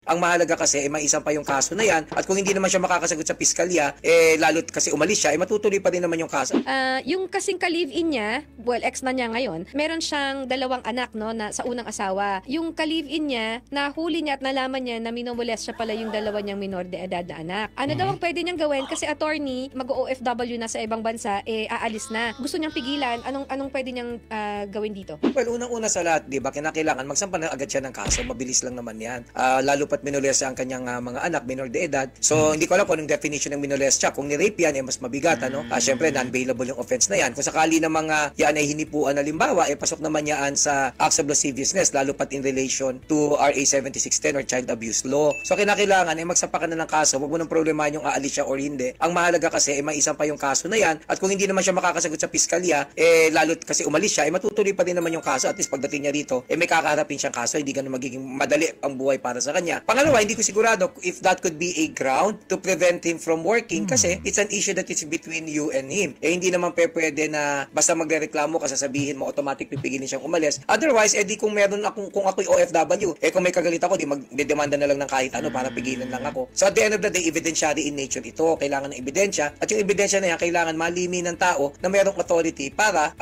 Ang mahalaga kasi, maisan pa yung kaso na yan. At kung hindi naman siya makakasagot sa piskalya, lalo't kasi umalis siya, matutuloy pa din naman yung kaso. Yung kasing ka-live-in niya, well, ex na niya ngayon, meron siyang 2 anak, no, na sa unang asawa. Yung ka-live-in niya, nahuli niya at nalaman niya na minomolest siya pala yung 2 niyang minor de edad na anak. Ano daw ang pwede niyang gawin? Kasi attorney, mag-OFW na sa ibang bansa, aalis na. Gusto niyang pigilan. Anong pwede niyang gawin dito? Well, unang-una sa lahat, di ba, kinakailangan magsampa na agad siya ng kaso. Mabilis lang naman yan. Lalo pat minolest ang kanyang mga anak, minor de edad. So, hindi ko alam kung anong definition ng minolest siya. Kung ni-rape yan, mas mabigat, ano? Siyempre, non-bailable yung offense na yan. Kung sakali na mga yan ay hinipuan na limbawa, pasok naman yan sa acts of lasciviousness, lalo pat in relation to RA 7610 or child abuse law. So, kinakailangan, magsampa ka na ng kaso. Huwag mo nang problemahin yung aalis siya or hindi. Ang mahalaga kasi, maisan pa yung kaso na yan. At kung hindi naman siya makakasagot sa piskalya, lalo kasi umalis siya, matutuloy pa din naman yung kaso. At least pagdating niya dito, may kakaharapin siyang kaso. Hindi ganun magiging madali ang buhay para sa kanya. Pangalawa, hindi ko sigurado if that could be a ground to prevent him from working kasi it's an issue that is between you and him. Hindi naman pwede na basta magrereklamo ka, sasabihin mo, automatic pipigilin siyang umalis. Otherwise, kung meron akong, kung ako'y OFW, kung may kagalit ako, di magdedemanda na lang ng kahit ano para pigilan lang ako. So at the end of the day, evidentiary in nature ito. Kailangan ng ebidensya. At yung ebidensya na yan, kailangan malimi ng tao na merong authority para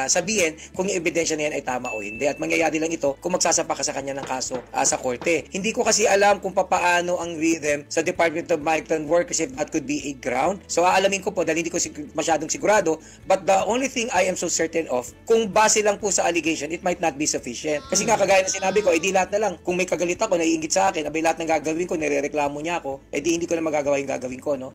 sabihin kung yung ebidensya na yan ay tama o hindi. At mangyayari lang ito kung magsasapa ka sa kanya ng kaso sa korte. Hindi ko kasi alam kung papaano ang rhythm sa Department of Migrant Workers if that could be a ground. So aalamin ko po dahil hindi ko masyadong sigurado, but the only thing I am so certain of, kung base lang po sa allegation, it might not be sufficient. Kasi nga kagaya na sinabi ko, di lahat na lang. Kung may kagalit ako, naiingit sa akin, lahat ng gagawin ko, nirereklamo niya ako, di hindi ko na magagawa yung gagawin ko, no?